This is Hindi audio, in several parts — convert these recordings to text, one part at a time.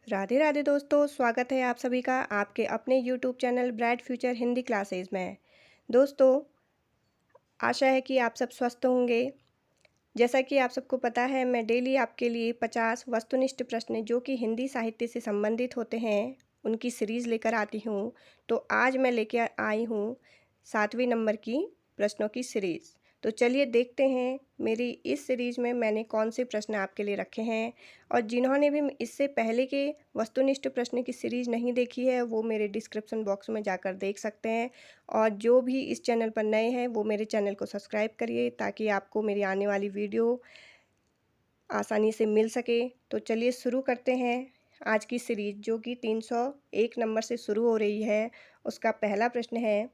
राधे राधे दोस्तों, स्वागत है आप सभी का आपके अपने YouTube channel bright future Hindi classes में। दोस्तों, आशा है कि आप सब स्वस्थ होंगे। जैसा कि आप सबको पता है, मैं डेली आपके लिए 50 वस्तुनिष्ठ प्रश्न जो कि हिंदी साहित्य से संबंधित होते हैं, उनकी सीरीज़ लेकर आती हूँ। तो आज मैं लेकर आई हूँ 7वें नंबर की प्रश्नों की सीरीज़। तो चलिए देखते हैं मेरी इस सीरीज़ में मैंने कौन से प्रश्न आपके लिए रखे हैं। और जिन्होंने भी इससे पहले के वस्तुनिष्ठ प्रश्न की सीरीज़ नहीं देखी है, वो मेरे डिस्क्रिप्शन बॉक्स में जाकर देख सकते हैं। और जो भी इस चैनल पर नए हैं, वो मेरे चैनल को सब्सक्राइब करिए ताकि आपको मेरी आने वाली वीडियो आसानी से मिल सके। तो चलिए शुरू करते हैं आज की सीरीज़, जो कि 301 नंबर से शुरू हो रही है। उसका पहला प्रश्न है,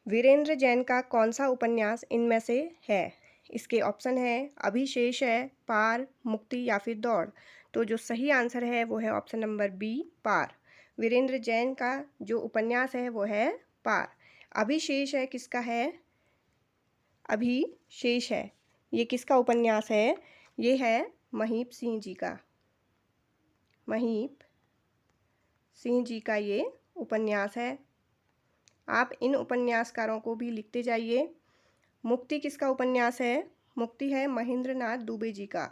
वीरेंद्र जैन का कौन सा उपन्यास इनमें से है? इसके ऑप्शन है अभिशेष है, पार, मुक्ति या फिर दौड़। तो जो सही आंसर है वो है ऑप्शन नंबर बी, पार। वीरेंद्र जैन का जो उपन्यास है वो है पार। अभिशेष है किसका है? अभिशेष है, ये किसका उपन्यास है? ये है महीप सिंह जी का। महीप सिंह जी का ये उपन्यास है। आप इन उपन्यासकारों को भी लिखते जाइए। मुक्ति किसका उपन्यास है? मुक्ति है महेंद्र नाथ दुबे जी का।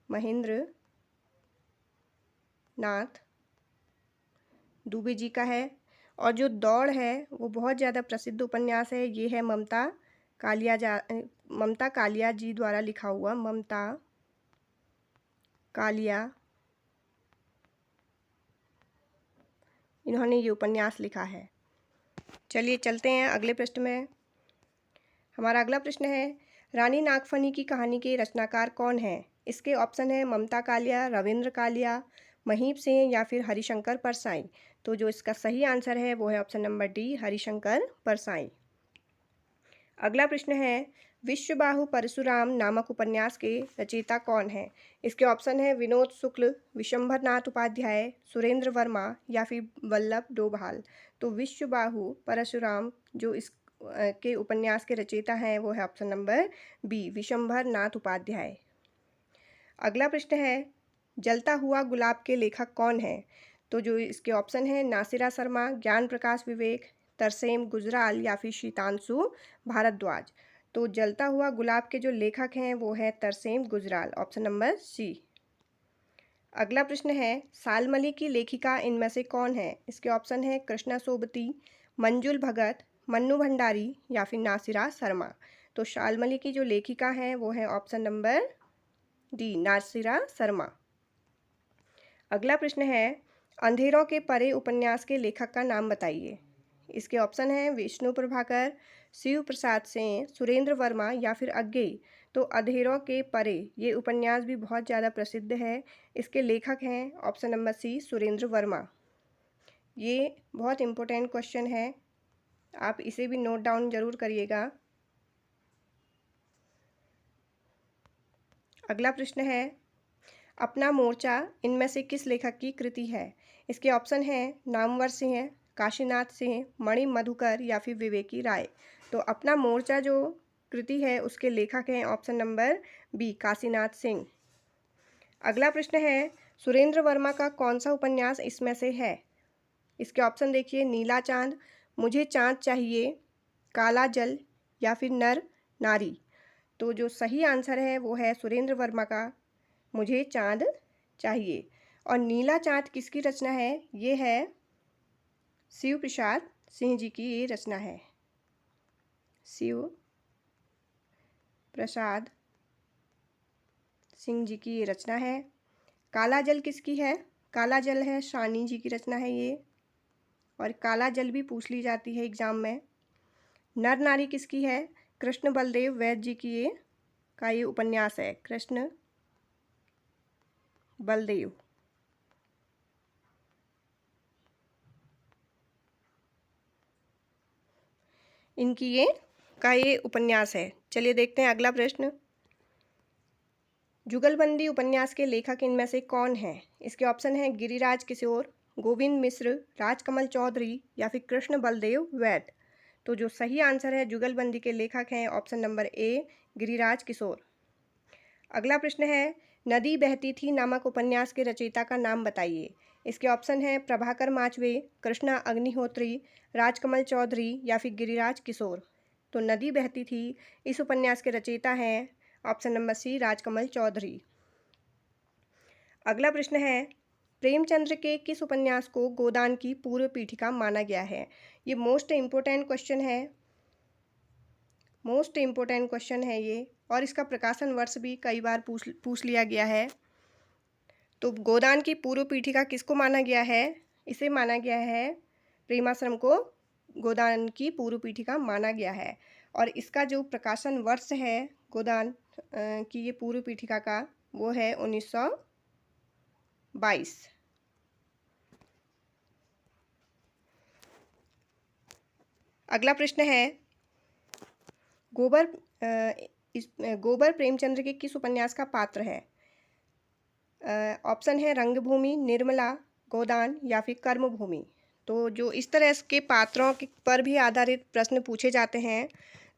महेंद्र नाथ दुबे जी का है। और जो दौड़ है वो बहुत ज़्यादा प्रसिद्ध उपन्यास है। ये है ममता कालिया जी द्वारा लिखा हुआ। ममता कालिया, इन्होंने ये उपन्यास लिखा है। चलिए चलते हैं अगले प्रश्न में। हमारा अगला प्रश्न है, रानी नागफनी की कहानी के रचनाकार कौन है? इसके ऑप्शन है ममता कालिया, रविंद्र कालिया, महीप सिंह या फिर हरिशंकर परसाई। तो जो इसका सही आंसर है वो है option number D, Harishankar Parsai. अगला प्रश्न है, विश्वबाहु परशुराम नामक उपन्यास के रचयिता कौन है? इसके ऑप्शन है विनोद शुक्ल, विशंभर नाथ उपाध्याय, सुरेंद्र वर्मा या फिर वल्लभ डोभाल। तो विश्वबाहु परशुराम जो इस के उपन्यास के रचयिता हैं वो है ऑप्शन नंबर बी, विशंभर नाथ उपाध्याय। अगला प्रश्न है, जलता हुआ गुलाब के लेखक कौन है? तो जो इसके ऑप्शन है नासिरा शर्मा, ज्ञान प्रकाश विवेक, तरसेम गुजराल या फिर शीतांशु भारद्वाज। तो जलता हुआ गुलाब के जो लेखक हैं वो है Tarsem Gujral, option number C. अगला प्रश्न है, सालमली की लेखिका इनमें से कौन है? इसके ऑप्शन है कृष्णा सोबती, मंजुल भगत, मन्नू भंडारी या फिर नासिरा शर्मा। तो शालमली की जो लेखिका है वो है option number D, Nasira Sharma. अगला प्रश्न है, अंधेरों के परे उपन्यास के लेखक का नाम बताइए। इसके ऑप्शन हैं विष्णु प्रभाकर, शिव प्रसाद सेन, सुरेंद्र वर्मा या फिर अज्ञेय। तो अंधेरों के परे ये उपन्यास भी बहुत ज़्यादा प्रसिद्ध है। इसके लेखक हैं option number C, Surendra Verma. ये बहुत इम्पोर्टेंट क्वेश्चन है, आप इसे भी नोट डाउन जरूर करिएगा। अगला प्रश्न है, अपना मोर्चा इनमें से किस लेखक की कृति है? इसके ऑप्शन हैं नामवर सिंह, काशीनाथ सिंह, मणि मधुकर या फिर विवेकी राय। तो अपना मोर्चा जो कृति है उसके लेखक हैं option number B, Kashinath Singh. अगला प्रश्न है, सुरेंद्र वर्मा का कौन सा उपन्यास इसमें से है? इसके ऑप्शन देखिए, नीला चांद, मुझे चांद चाहिए, काला जल या फिर नर नारी। तो जो सही आंसर है वो है सुरेंद्र वर्मा का मुझे चांद चाहिए। और नीला चांद किसकी रचना है? ये है शिव प्रसाद सिंह जी की ये रचना है। शिव प्रसाद सिंह जी की ये रचना है। काला जल किसकी है? काला जल है शानी जी की रचना है ये, और काला जल भी पूछ ली जाती है एग्जाम में। नर नारी किसकी है? कृष्ण बलदेव वैद्य जी की ये उपन्यास है, कृष्ण बलदेव। इनकी ये उपन्यास है। चलिए देखते हैं अगला प्रश्न, जुगलबंदी उपन्यास के लेखक इनमें से कौन है? इसके ऑप्शन हैं गिरिराज किशोर, गोविंद मिश्र, राजकमल चौधरी या फिर कृष्ण बलदेव वैद्य। तो जो सही आंसर है जुगलबंदी के लेखक हैं option number A, Giriraj Kishore. अगला प्रश्न है, नदी बहती थी नामक उपन्यास के रचयिता का नाम बताइए। इसके ऑप्शन हैं प्रभाकर माचवे, कृष्णा अग्निहोत्री, राजकमल चौधरी या फिर गिरिराज किशोर। तो नदी बहती थी इस उपन्यास के रचयिता हैं option number C Rajkamal Chaudhary. अगला प्रश्न है प्रेमचंद्र के किस उपन्यास को गोदान की पूर्व पीठिका माना गया है। ये मोस्ट इम्पोर्टेंट क्वेश्चन है, मोस्ट इम्पोर्टेंट क्वेश्चन है ये, और इसका प्रकाशन वर्ष भी कई बार पूछ लिया गया है। तो गोदान की पूर्व पीठिका किसको माना गया है? इसे माना गया है, प्रेमाश्रम को गोदान की पूर्व पीठिका माना गया है। और इसका जो प्रकाशन वर्ष है गोदान की ये पूर्व पीठिका का, वो है 1922। अगला प्रश्न है गोबर प्रेमचंद्र के किस उपन्यास का पात्र है? ऑप्शन है रंगभूमि, निर्मला, गोदान या फिर कर्मभूमि। तो जो इस तरह के पात्रों पर भी आधारित प्रश्न पूछे जाते हैं,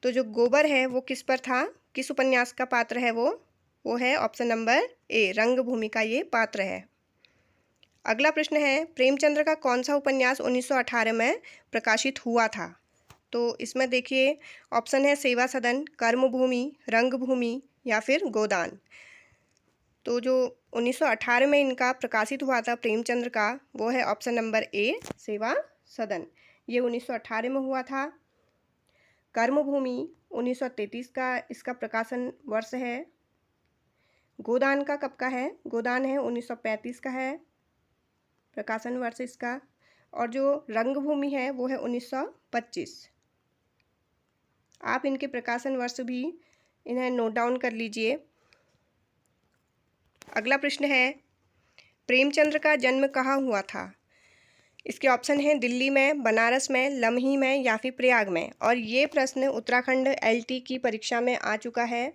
तो जो गोबर है वो किस पर था, किस उपन्यास का पात्र है वो है ऑप्शन नंबर ए, रंगभूमि का ये पात्र है। अगला प्रश्न है प्रेमचंद्र का कौन सा उपन्यास 1918 में प्रकाशित हुआ था? तो इसमें देखिए ऑप्शन है सेवा सदन, कर्मभूमि, रंगभूमि या फिर गोदान। तो जो 1918 में इनका प्रकाशित हुआ था प्रेमचंद्र का, वो है ऑप्शन नंबर ए, सेवा सदन। ये 1918 में हुआ था। कर्मभूमि 1933 का इसका प्रकाशन वर्ष है। गोदान का कब का है? गोदान है 1935 का है प्रकाशन वर्ष इसका। और जो रंगभूमि है वो है 1925। आप इनके प्रकाशन वर्ष भी इन्हें नोट डाउन कर लीजिए। अगला प्रश्न है प्रेमचंद्र का जन्म कहाँ हुआ था? इसके ऑप्शन हैं दिल्ली में, बनारस में, लम्ही में या फिर प्रयाग में। और ये प्रश्न उत्तराखंड एलटी की परीक्षा में आ चुका है।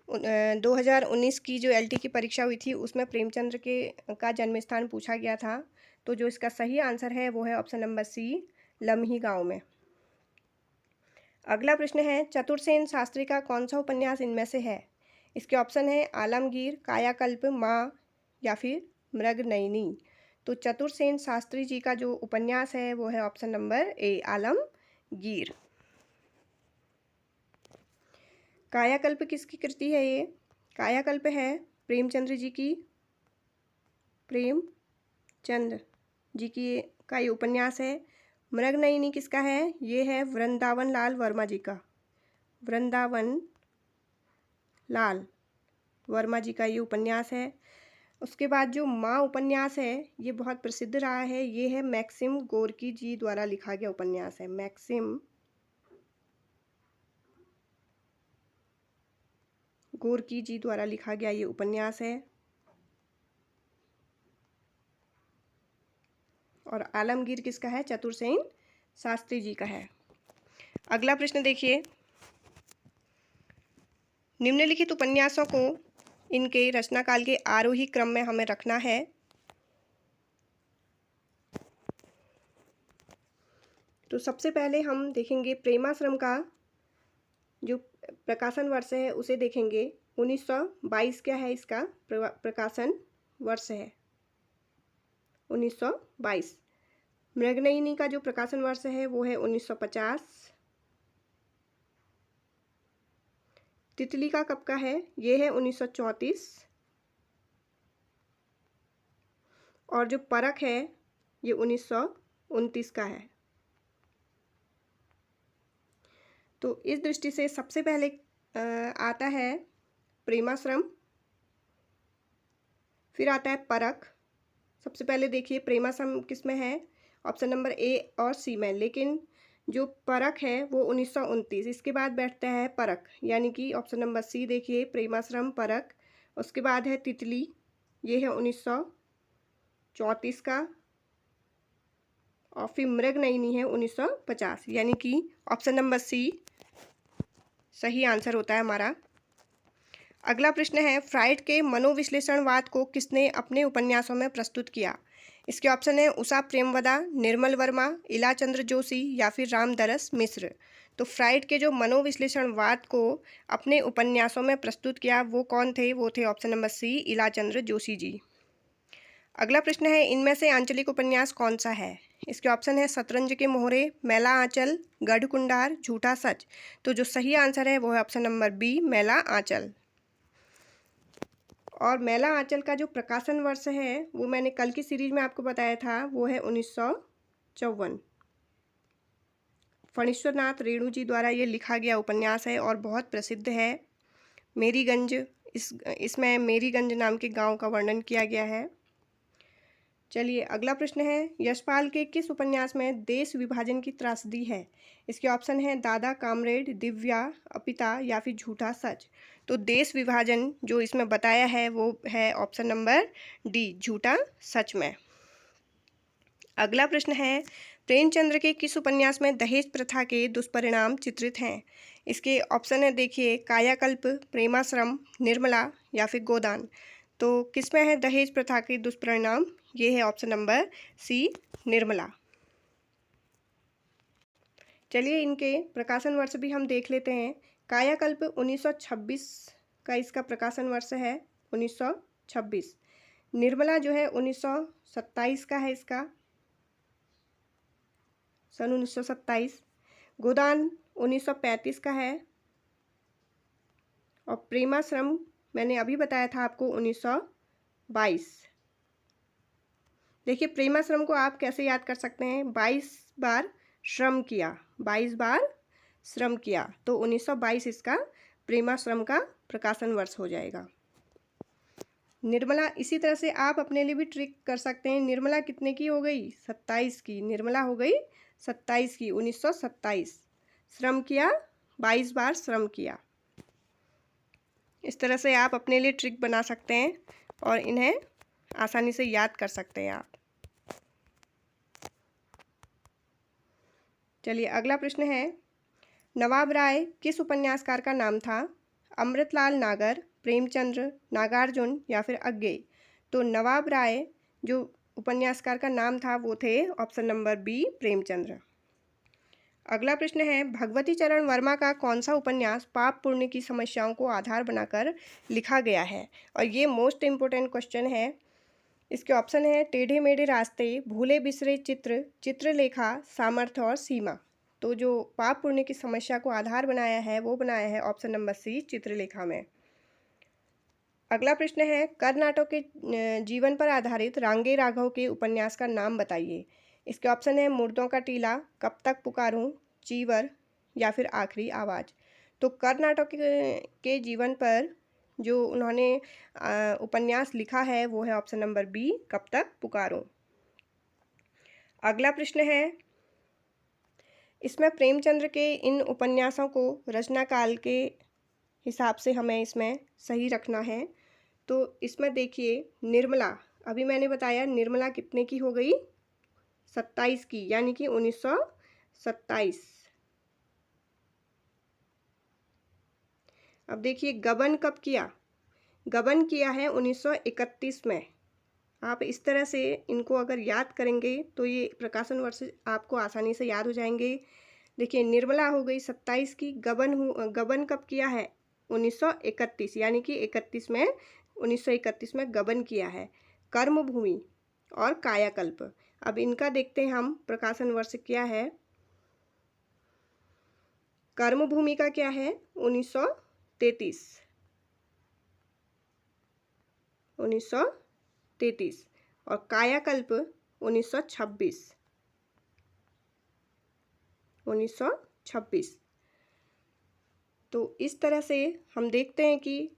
2019 की जो एलटी की परीक्षा हुई थी उसमें प्रेमचंद्र का जन्म स्थान पूछा गया था। तो जो इसका सही आंसर है वो है ऑप्शन नंबर सी, लम्ही गांव में। अगला प्रश्न है चतुर्सेन शास्त्री का कौन सा उपन्यास इनमें से है? इसके ऑप्शन है आलमगीर, कायाकल्प, माँ या फिर मृगनयनी। तो चतुर्सेन शास्त्री जी का जो उपन्यास है वो है ऑप्शन नंबर ए, आलमगीर। कायाकल्प किसकी कृति है ये? कायाकल्प है प्रेमचंद्र जी की, प्रेमचंद जी की का ये उपन्यास है। मृगनयनी किसका है? ये है वृंदावन लाल वर्मा जी का, वृंदावन लाल वर्मा जी का ये उपन्यास है। उसके बाद जो माँ उपन्यास है ये बहुत प्रसिद्ध रहा है। ये है मैक्सिम गोर्की जी द्वारा लिखा गया उपन्यास है। मैक्सिम गोर्की जी द्वारा लिखा गया ये उपन्यास है। और आलमगीर किसका है? चतुर्सेन शास्त्री जी का है। अगला प्रश्न देखिए निम्नलिखित उपन्यासों को इनके रचनाकाल के आरोही क्रम में हमें रखना है। तो सबसे पहले हम देखेंगे प्रेमाश्रम का जो प्रकाशन वर्ष है उसे देखेंगे। 1922 क्या है इसका प्रकाशन वर्ष है, 1922। मृगनयनी का जो प्रकाशन वर्ष है वो है 1950। तितली का कब का है? ये है 1934। और जो परख है ये 1929 का है। तो इस दृष्टि से सबसे पहले आता है प्रेमाश्रम, फिर आता है परख। सबसे पहले देखिए प्रेमाश्रम किस में है? ऑप्शन नंबर ए और सी में, लेकिन जो परख है वो 1929। इसके बाद बैठता है परख, यानी कि ऑप्शन नंबर सी देखिए प्रेमाश्रम, परख। उसके बाद है तितली, ये है 1934 का। और फिर मृगनयनी है 1950, यानी कि ऑप्शन नंबर सी सही आंसर होता है हमारा। अगला प्रश्न है, फ्राइड के मनोविश्लेषणवाद को किसने अपने उपन्यासों में प्रस्तुत किया? इसके ऑप्शन है उषा प्रेमवदा, निर्मल वर्मा, इलाचंद्र जोशी या फिर रामदरस मिश्र। तो फ्राइड के जो मनोविश्लेषणवाद को अपने उपन्यासों में प्रस्तुत किया वो कौन थे? वो थे option number C, Ilachandra Joshi ji. अगला प्रश्न है, इनमें से आंचलिक उपन्यास कौन सा है? इसके ऑप्शन है शतरंज के मोहरे, मैला आंचल, गढ़ कुंडार, झूठा सच। तो जो सही आंसर है वो है ऑप्शन नंबर बी, मैला आंचल। और मैला आंचल का जो प्रकाशन वर्ष है वो मैंने कल की सीरीज में आपको बताया था, वो है 1954। फणीश्वरनाथ रेणु जी द्वारा ये लिखा गया उपन्यास है और बहुत प्रसिद्ध है। मेरीगंज, इसमें मेरीगंज नाम के गांव का वर्णन किया गया है। चलिए अगला प्रश्न है, यशपाल के किस उपन्यास में देश विभाजन की त्रासदी है? इसके ऑप्शन है दादा कामरेड, दिव्या, अपिता या फिर झूठा सच। तो देश विभाजन जो इसमें बताया है वो है ऑप्शन नंबर डी, झूठा सच में। अगला प्रश्न है, प्रेमचंद्र के किस उपन्यास में दहेज प्रथा के दुष्परिणाम चित्रित हैं? इसके ऑप्शन है देखिए, कायाकल्प, प्रेमाश्रम, निर्मला या फिर गोदान। तो किसमें है दहेज प्रथा के दुष्परिणाम? ये है ऑप्शन नंबर सी, निर्मला। चलिए इनके प्रकाशन वर्ष भी हम देख लेते हैं। कायाकल्प 1926 का इसका प्रकाशन वर्ष है, 1926। निर्मला जो है 1927 का है, इसका सन 1927। गोदान 1935 का है। और प्रेमाश्रम मैंने अभी बताया था आपको 1922। देखिए प्रेमाश्रम को आप कैसे याद कर सकते हैं, 22 बार श्रम किया, 22 बार श्रम किया, तो 1922 इसका प्रेमाश्रम का प्रकाशन वर्ष हो जाएगा। निर्मला इसी तरह से आप अपने लिए भी ट्रिक कर सकते हैं। निर्मला कितने की हो गई? 27 की। निर्मला हो गई 27 की, 1927। श्रम किया, 22 बार श्रम किया। इस तरह से आप अपने लिए ट्रिक बना सकते हैं और इन्हें आसानी से याद कर सकते हैं आप। चलिए अगला प्रश्न है, नवाब राय किस उपन्यासकार का नाम था? अमृतलाल नागर, प्रेमचंद्र, नागार्जुन या फिर अज्ञेय। तो नवाब राय जो उपन्यासकार का नाम था वो थे ऑप्शन नंबर बी, प्रेमचंद्र। अगला प्रश्न है, भगवती चरण वर्मा का कौन सा उपन्यास पाप पुण्य की समस्याओं को आधार बनाकर लिखा गया है? और ये मोस्ट इम्पोर्टेंट क्वेश्चन है। इसके ऑप्शन है टेढ़े मेढ़े रास्ते, भूले बिसरे चित्र, चित्रलेखा, सामर्थ्य और सीमा। तो जो पाप पुण्य की समस्या को आधार बनाया है वो बनाया है ऑप्शन नंबर सी, चित्रलेखा में। अगला प्रश्न है, कर्नाटक के जीवन पर आधारित रांगे राघव के उपन्यास का नाम बताइए। इसके ऑप्शन है मुर्दों का टीला, कब तक पुकारूं, चीवर या फिर आखिरी आवाज़। तो कर्नाटक के जीवन पर जो उन्होंने उपन्यास लिखा है वो है ऑप्शन नंबर बी, कब तक पुकारूं। अगला प्रश्न है, इसमें प्रेमचंद्र के इन उपन्यासों को रचना काल के हिसाब से हमें इसमें सही रखना है। तो इसमें देखिए निर्मला, अभी मैंने बताया निर्मला कितने की हो गई? 27 की, यानी कि 1927। अब देखिए गबन कब किया? गबन किया है 1931 में। आप इस तरह से इनको अगर याद करेंगे तो ये प्रकाशन वर्ष आपको आसानी से याद हो जाएंगे। देखिए निर्मला हो गई 27 की, गबन कब किया है? 1931, यानी कि 1931 में गबन किया है। कर्मभूमि और कायाकल्प, अब इनका देखते हैं हम प्रकाशन वर्ष क्या है। कर्मभूमि का क्या है? 1933, 1933। और कायाकल्प 1926, 1926। तो इस तरह से हम देखते हैं कि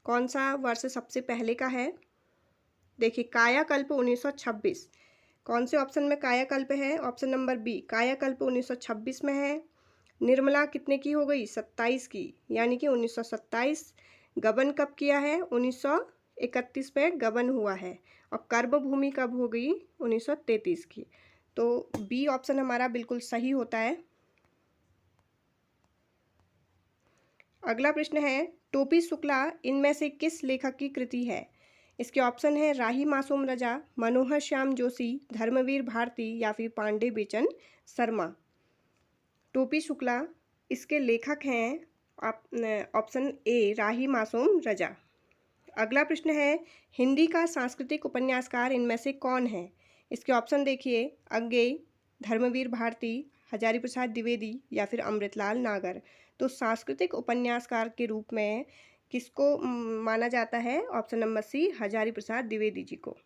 कौन सा वर्ष सबसे पहले का है। देखिए कायाकल्प 1926, कौन से ऑप्शन में कायाकल्प है? ऑप्शन नंबर बी, कायाकल्प 1926 में है। निर्मला कितने की हो गई? 27 की, यानी कि 1927। गबन कब किया है? 1931 में गबन हुआ है। और कर्मभूमि कब हो गई? 1933 की। तो बी ऑप्शन हमारा बिल्कुल सही होता है। अगला प्रश्न है, टोपी शुक्ला इनमें से किस लेखक की कृति है? इसके ऑप्शन है राही मासूम रजा, मनोहर श्याम जोशी, धर्मवीर भारती या फिर पांडे बेचन शर्मा। टोपी शुक्ला इसके लेखक हैं ऑप्शन ए राही मासूम रजा। अगला प्रश्न है, हिंदी का सांस्कृतिक उपन्यासकार इनमें से कौन है? इसके ऑप्शन देखिए, अज्ञेय, धर्मवीर भारती, हजारी प्रसाद द्विवेदी या फिर अमृतलाल नागर। तो सांस्कृतिक उपन्यासकार के रूप में किसको माना जाता है? ऑप्शन नंबर सी, हजारी प्रसाद द्विवेदी जी को।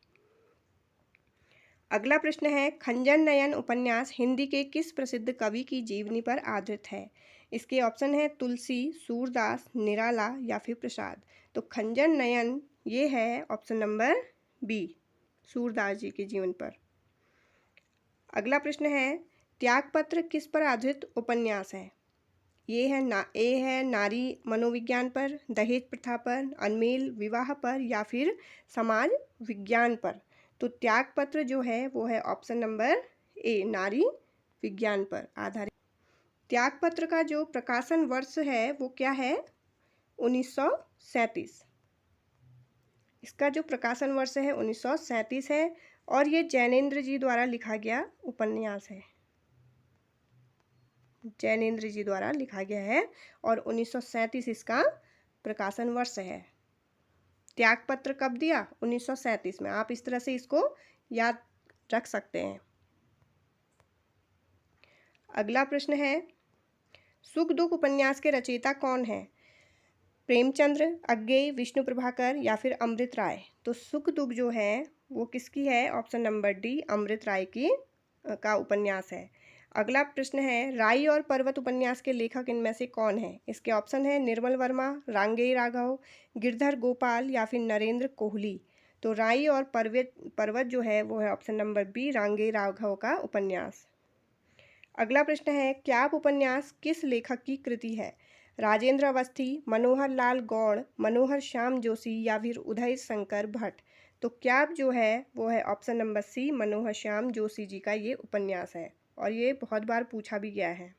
अगला प्रश्न है, खंजन नयन उपन्यास हिंदी के किस प्रसिद्ध कवि की जीवनी पर आधारित है? इसके ऑप्शन है तुलसी, सूरदास, निराला या फिर प्रसाद। तो खंजन नयन ये है ऑप्शन नंबर बी, सूरदास जी के जीवन पर। अगला प्रश्न है, त्यागपत्र किस पर आधारित उपन्यास है? ए है नारी मनोविज्ञान पर, दहेज प्रथा पर, अनमेल विवाह पर या फिर समाज विज्ञान पर। तो त्यागपत्र जो है वो है ऑप्शन नंबर ए, नारी विज्ञान पर आधारित। त्यागपत्र का जो प्रकाशन वर्ष है वो क्या है? 1937। इसका जो प्रकाशन वर्ष है 1937 है और ये जैनेन्द्र जी द्वारा लिखा गया उपन्यास है। जैनेन्द्र जी द्वारा लिखा गया है और 1937 इसका प्रकाशन वर्ष है। त्यागपत्र कब दिया? 1937 में। आप इस तरह से इसको याद रख सकते हैं। अगला प्रश्न है, सुख दुख उपन्यास के रचयिता कौन है? प्रेमचंद्र, अज्ञेय, विष्णु प्रभाकर या फिर अमृत राय। तो सुख दुख जो है वो किसकी है? ऑप्शन नंबर डी, अमृत राय की का उपन्यास है। अगला प्रश्न है, राई और पर्वत उपन्यास के लेखक इनमें से कौन है? इसके ऑप्शन है निर्मल वर्मा, रांगेय राघव, गिरधर गोपाल या फिर नरेंद्र कोहली। तो राई और पर्वत जो है वो है option number B, Rangeya Raghav का उपन्यास। अगला प्रश्न है, क्याप उपन्यास किस लेखक की कृति है? राजेंद्र अवस्थी, मनोहर लाल गौड़, मनोहर श्याम जोशी या फिर उदय शंकर भट्ट। तो क्याप जो है वो है ऑप्शन नंबर सी, मनोहर श्याम जोशी जी का ये उपन्यास है और ये बहुत बार पूछा भी गया है।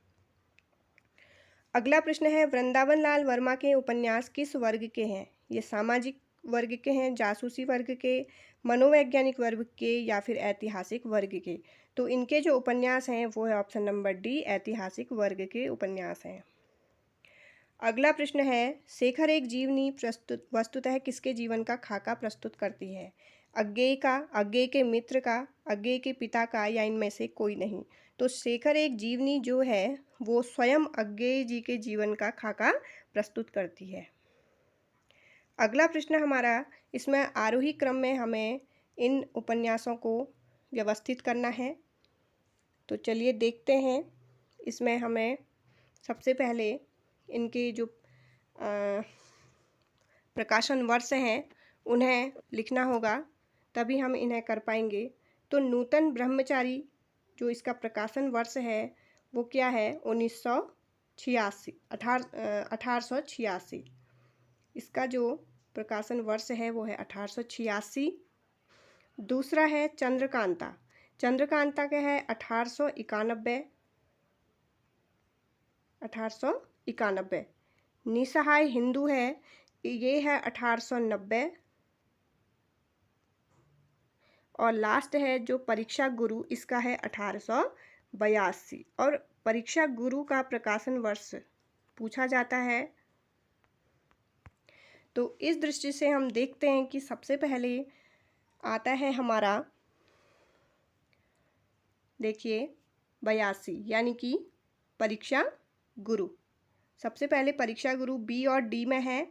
अगला प्रश्न है, वृंदावन लाल वर्मा के उपन्यास किस वर्ग के हैं? ये सामाजिक वर्ग के हैं, जासूसी वर्ग के, मनोवैज्ञानिक वर्ग के या फिर ऐतिहासिक वर्ग के। तो इनके जो उपन्यास हैं वो है ऑप्शन नंबर डी, ऐतिहासिक वर्ग के उपन्यास हैं। अगला प्रश्न है, शेखर एक जीवनी वस्तुतः किसके जीवन का खाका प्रस्तुत करती है? अज्ञेय का, अज्ञेय के मित्र का, अज्ञेय के पिता का या इनमें से कोई नहीं। तो शेखर एक जीवनी जो है वो स्वयं अज्ञेय जी के जीवन का खाका प्रस्तुत करती है। अगला प्रश्न हमारा, इसमें आरोही क्रम में हमें इन उपन्यासों को व्यवस्थित करना है। तो चलिए देखते हैं। इसमें हमें सबसे पहले इनके जो प्रकाशन वर्ष हैं उन्हें लिखना होगा, तभी हम इन्हें कर पाएंगे। तो नूतन ब्रह्मचारी जो इसका प्रकाशन वर्ष है वो क्या है? 1886। इसका जो प्रकाशन वर्ष है वो है 1886। दूसरा है चंद्रकांता। चंद्रकांता का है 1891। निसहाय हिंदू है, ये है 1890। और लास्ट है जो परीक्षा गुरु, इसका है 1882। और परीक्षा गुरु का प्रकाशन वर्ष पूछा जाता है। तो इस दृष्टि से हम देखते हैं कि सबसे पहले आता है हमारा, देखिए 82 यानी कि परीक्षा गुरु। सबसे पहले परीक्षा गुरु बी और डी में है।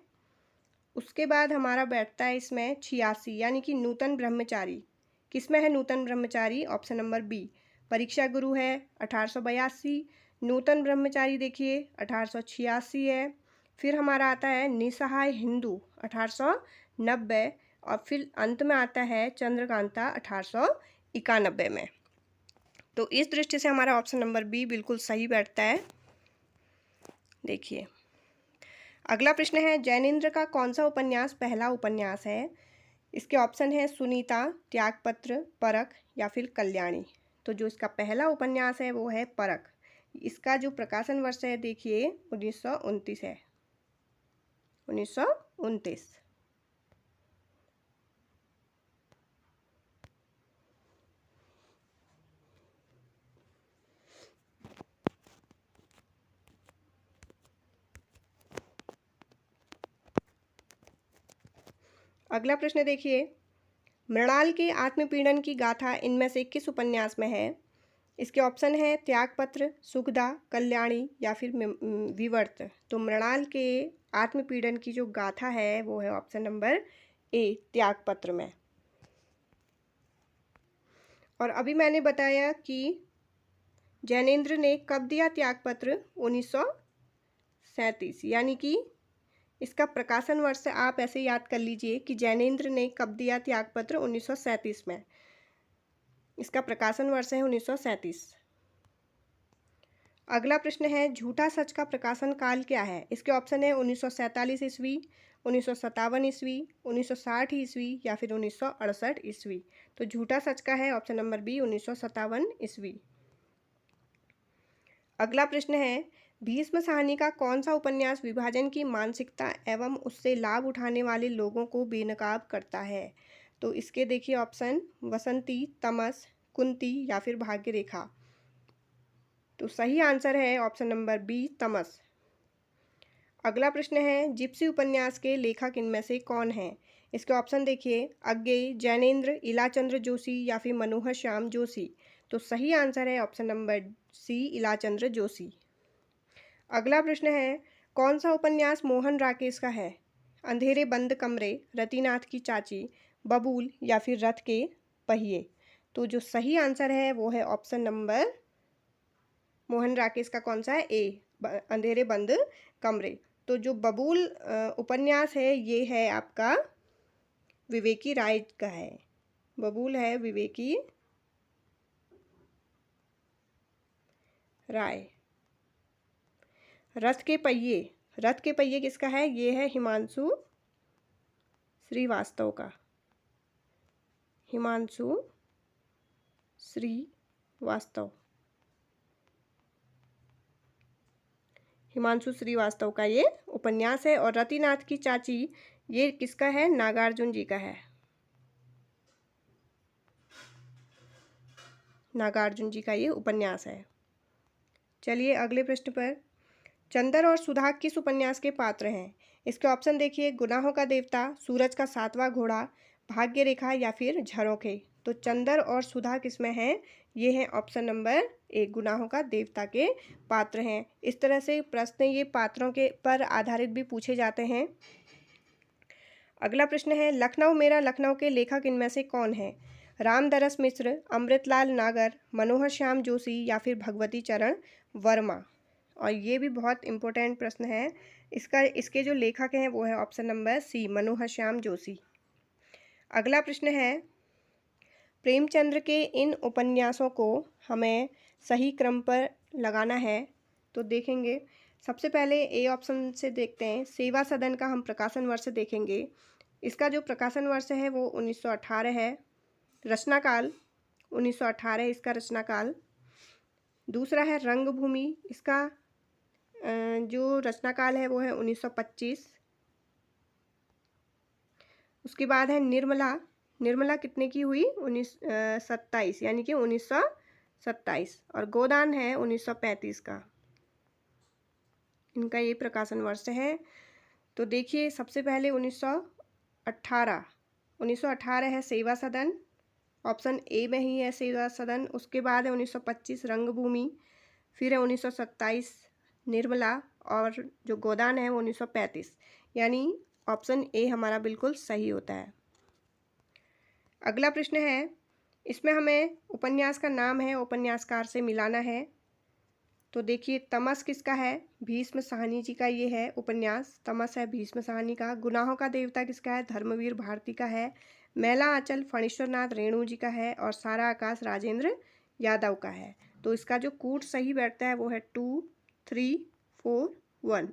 उसके बाद हमारा बैठता है इसमें 86 यानी कि नूतन ब्रह्मचारी। किस में है Nutan Brahmachari? Option number B. Pariksha Guru है 1882, नूतन ब्रह्मचारी देखिए 1886 है। फिर हमारा आता है निसहाय हिंदू 1890 और फिर अंत में आता है चंद्रकांता 1891 में। तो इस दृष्टि से हमारा ऑप्शन नंबर बी बिल्कुल सही बैठता है। देखिए अगला प्रश्न है, जैनेन्द्र का कौन सा उपन्यास पहला उपन्यास है? इसके ऑप्शन है सुनीता, त्यागपत्र, परख या फिर कल्याणी। तो जो इसका पहला उपन्यास है वो है परख। इसका जो प्रकाशन वर्ष है देखिए 1929 है। 1929। अगला प्रश्न देखिए, मृणाल के आत्मपीड़न की गाथा इनमें से किस उपन्यास में है? इसके ऑप्शन है त्यागपत्र, सुखदा, कल्याणी या फिर विवर्त। तो मृणाल के आत्मपीड़न की जो गाथा है वो है ऑप्शन नंबर ए, त्यागपत्र में। और अभी मैंने बताया कि जैनेन्द्र ने कब दिया त्यागपत्र? 1937, यानी कि इसका प्रकाशन वर्ष आप ऐसे याद कर लीजिए कि जैनेन्द्र ने कब दिया त्यागपत्र? 1937 में। इसका प्रकाशन वर्ष है 1937। अगला प्रश्न है, झूठा सच का प्रकाशन काल क्या है? इसके ऑप्शन है 1947 ईस्वी, 1957 ईस्वी, 1960 ईस्वी या फिर 1968 ईस्वी। तो झूठा सच का है ऑप्शन नंबर बी, 1957 ईस्वी। अगला प्रश्न है, भीष्म साहनी का कौन सा उपन्यास विभाजन की मानसिकता एवं उससे लाभ उठाने वाले लोगों को बेनकाब करता है? तो इसके देखिए ऑप्शन, वसंती, तमस, कुंती या फिर भाग्य रेखा। तो सही आंसर है ऑप्शन नंबर बी, तमस। अगला प्रश्न है, जिप्सी उपन्यास के लेखक इनमें से कौन है? इसके ऑप्शन देखिए, अज्ञेय, जैनेन्द्र, इलाचंद्र जोशी या फिर मनोहर श्याम जोशी। तो सही आंसर है option number C, Ilachandra Joshi. अगला प्रश्न है, कौन सा उपन्यास मोहन राकेश का है? अंधेरे बंद कमरे, रतिनाथ की चाची, बबूल या फिर रथ के पहिए। तो जो सही आंसर है वो है ऑप्शन नंबर, मोहन राकेश का कौन सा है? ए, अंधेरे बंद कमरे। तो जो बबूल उपन्यास है ये है आपका विवेकी राय का है। बबूल है विवेकी राय। रथ के पहिए, रथ के पहिए किसका है? ये है हिमांशु श्रीवास्तव का। हिमांशु श्रीवास्तव, हिमांशु श्रीवास्तव का ये उपन्यास है। और रतिनाथ की चाची ये किसका है? नागार्जुन जी का है। नागार्जुन जी का ये उपन्यास है। चलिए अगले प्रश्न पर, चंदर और सुधा किस उपन्यास के पात्र हैं? इसके ऑप्शन देखिए, गुनाहों का देवता, सूरज का सातवां घोड़ा, भाग्य रेखा या फिर झरोखे। तो चंदर और सुधा किसमें हैं? ये है ऑप्शन नंबर ए, गुनाहों का देवता के पात्र हैं। इस तरह से प्रश्न ये पात्रों के पर आधारित भी पूछे जाते हैं। अगला प्रश्न है, लखनऊ मेरा लखनऊ के लेखक इनमें से कौन है? रामदरस मिश्र, अमृतलाल नागर, मनोहर श्याम जोशी या फिर भगवती चरण वर्मा। और ये भी बहुत इम्पोर्टेंट प्रश्न है। इसके जो लेखक हैं वो है ऑप्शन नंबर सी, मनोहर श्याम जोशी। अगला प्रश्न है, प्रेमचंद्र के इन उपन्यासों को हमें सही क्रम पर लगाना है। तो देखेंगे, सबसे पहले ए ऑप्शन से देखते हैं, सेवा सदन का हम प्रकाशन वर्ष देखेंगे। इसका जो प्रकाशन वर्ष है वो 1918 है। रचनाकाल 1918 इसका रचनाकाल। दूसरा है रंगभूमि, इसका जो रचनाकाल है वो है 1925। उसके बाद है निर्मला, निर्मला कितने की हुई? 1927, यानी कि 1927। और गोदान है 1935 का। इनका ये प्रकाशन वर्ष है। तो देखिए, सबसे पहले 1918 है सेवा सदन, ऑप्शन ए में ही है सेवा सदन। उसके बाद है 1925 रंगभूमि, फिर है 1927 निर्मला, और जो गोदान है वो 1935, यानी ऑप्शन ए हमारा बिल्कुल सही होता है। अगला प्रश्न है, इसमें हमें उपन्यास का नाम है, उपन्यासकार से मिलाना है। तो देखिए, तमस किसका है? भीष्म साहनी जी का ये है उपन्यास, तमस है भीष्म साहनी का। गुनाहों का देवता किसका है? धर्मवीर भारती का है। मैला आंचल फणीश्वरनाथ रेणु जी का है। और सारा आकाश राजेंद्र यादव का है। तो इसका जो कूट सही बैठता है वो है 2, 3, 4, 1।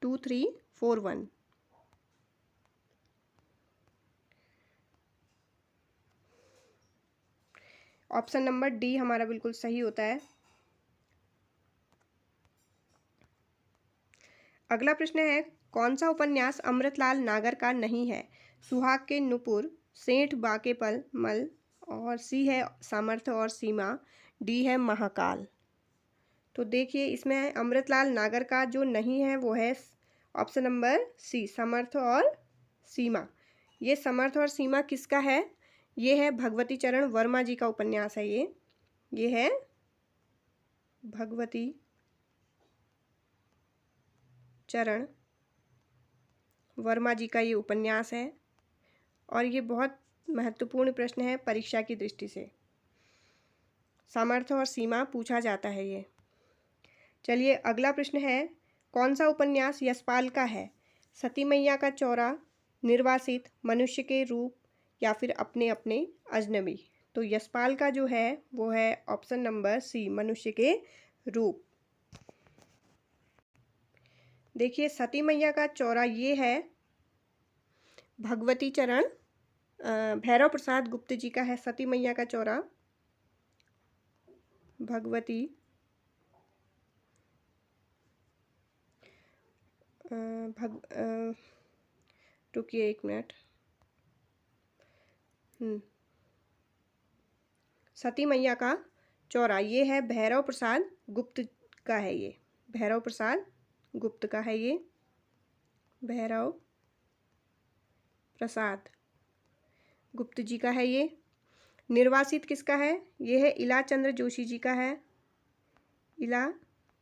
2, 3, 4, 1। ऑप्शन नंबर डी हमारा बिल्कुल सही होता है। अगला प्रश्न है, कौन सा उपन्यास अमृतलाल नागर का नहीं है? सुहाग के नुपुर, सेठ बाके पल मल, और सी है सामर्थ्य और सीमा, डी है महाकाल। तो देखिए इसमें अमृतलाल नागर का जो नहीं है वो है ऑप्शन नंबर सी, समर्थ और सीमा। ये समर्थ और सीमा किसका है? ये है भगवती चरण वर्मा जी का उपन्यास है। ये है भगवती चरण वर्मा जी का ये उपन्यास है और ये बहुत महत्वपूर्ण प्रश्न है परीक्षा की दृष्टि से। सामर्थ्य और सीमा पूछा जाता है ये। चलिए अगला प्रश्न है, कौन सा उपन्यास यशपाल का है? सती मैया का चौरा, निर्वासित, मनुष्य के रूप, या फिर अपने अपने अजनबी। तो यशपाल का जो है वो है ऑप्शन नंबर सी, मनुष्य के रूप। देखिए सती मैया का चौरा ये है भगवती चरण भैरव प्रसाद गुप्त जी का है। सती मैया का चौरा भगवती रुकिए एक मिनट। सती मैया का चौरा ये है भैरव प्रसाद गुप्त का है। ये भैरव प्रसाद गुप्त का है। ये भैरव प्रसाद गुप्त जी का है। ये निर्वासित किसका है? ये है इला चंद्र जोशी जी का है। इला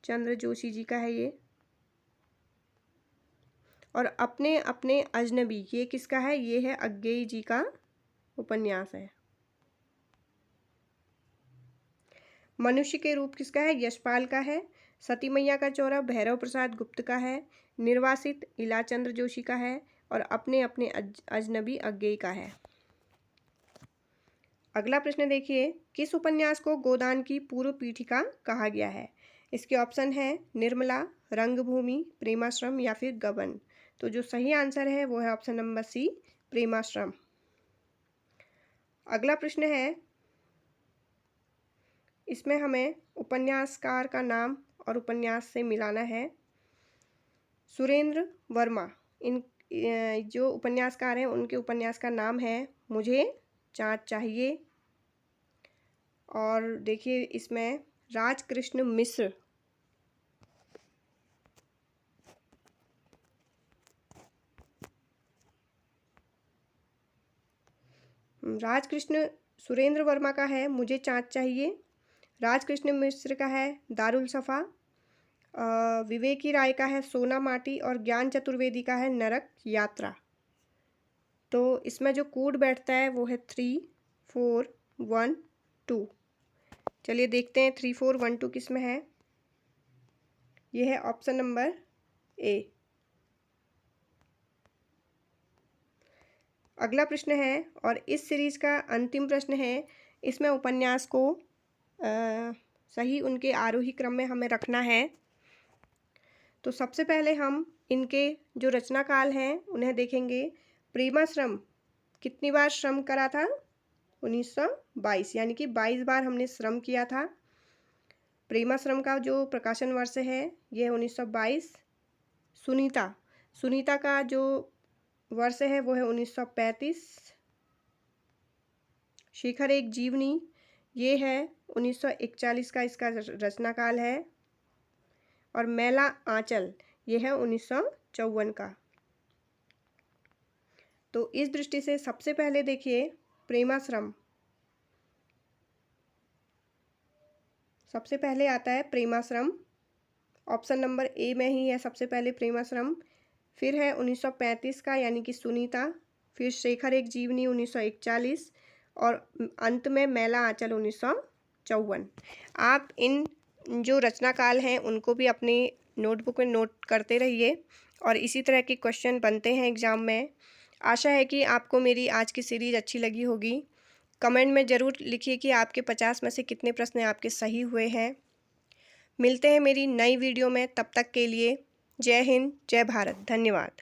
चंद्र जोशी जी का है ये। और अपने अपने अजनबी ये किसका है? ये है अज्ञेय जी का उपन्यास है। मनुष्य के रूप किसका है? यशपाल का है। सती मैया का चौरा भैरव प्रसाद गुप्त का है। निर्वासित इला चंद्र जोशी का है और अपने अपने अजनबी अज्ञेय का है। अगला प्रश्न देखिए, किस उपन्यास को गोदान की पूर्व पीठिका कहा गया है? इसके ऑप्शन है निर्मला, रंगभूमि, प्रेमाश्रम या फिर गबन। तो जो सही आंसर है वो है ऑप्शन नंबर सी, प्रेमाश्रम। अगला प्रश्न है, इसमें हमें उपन्यासकार का नाम और उपन्यास से मिलाना है। सुरेंद्र वर्मा, इन जो उपन्यासकार हैं उनके उपन्यास का नाम है मुझे चाँद चाहिए। और देखिए इसमें राजकृष्ण मिश्र सुरेंद्र वर्मा का है मुझे चाँद चाहिए। राजकृष्ण मिश्र का है दारुल सफ़ा। विवेकी राय का है सोना माटी और ज्ञान चतुर्वेदी का है नरक यात्रा। तो इसमें जो कोड बैठता है वो है 3412। चलिए देखते हैं 3412 किस में है। ये है ऑप्शन नंबर ए। अगला प्रश्न है और इस सीरीज का अंतिम प्रश्न है। इसमें उपन्यास को सही उनके आरोही क्रम में हमें रखना है। तो सबसे पहले हम इनके जो रचना काल हैं उन्हें देखेंगे। प्रेमाश्रम कितनी बार श्रम करा था? 1922, यानी कि 22 बार हमने श्रम किया था। प्रेमाश्रम का जो प्रकाशन वर्ष है ये 1922। सुनीता का जो वर्ष है वो है 1935। शेखर एक जीवनी ये है 1941 का इसका रचना काल है। और मैला आंचल ये है 1954 का। तो इस दृष्टि से सबसे पहले देखिए प्रेमाश्रम, सबसे पहले आता है प्रेमाश्रम। ऑप्शन नंबर ए में ही है सबसे पहले प्रेमाश्रम। फिर है 1935 का यानी कि सुनीता। फिर शेखर एक जीवनी 1941 और अंत में मैला आंचल 1954। आप इन जो रचनाकाल हैं उनको भी अपनी नोटबुक में नोट करते रहिए और इसी तरह के क्वेश्चन बनते हैं एग्ज़ाम में। आशा है कि आपको मेरी आज की सीरीज़ अच्छी लगी होगी। कमेंट में ज़रूर लिखिए कि आपके 50 में से कितने प्रश्न आपके सही हुए हैं। मिलते हैं मेरी नई वीडियो में, तब तक के लिए जय हिंद, जय भारत, धन्यवाद।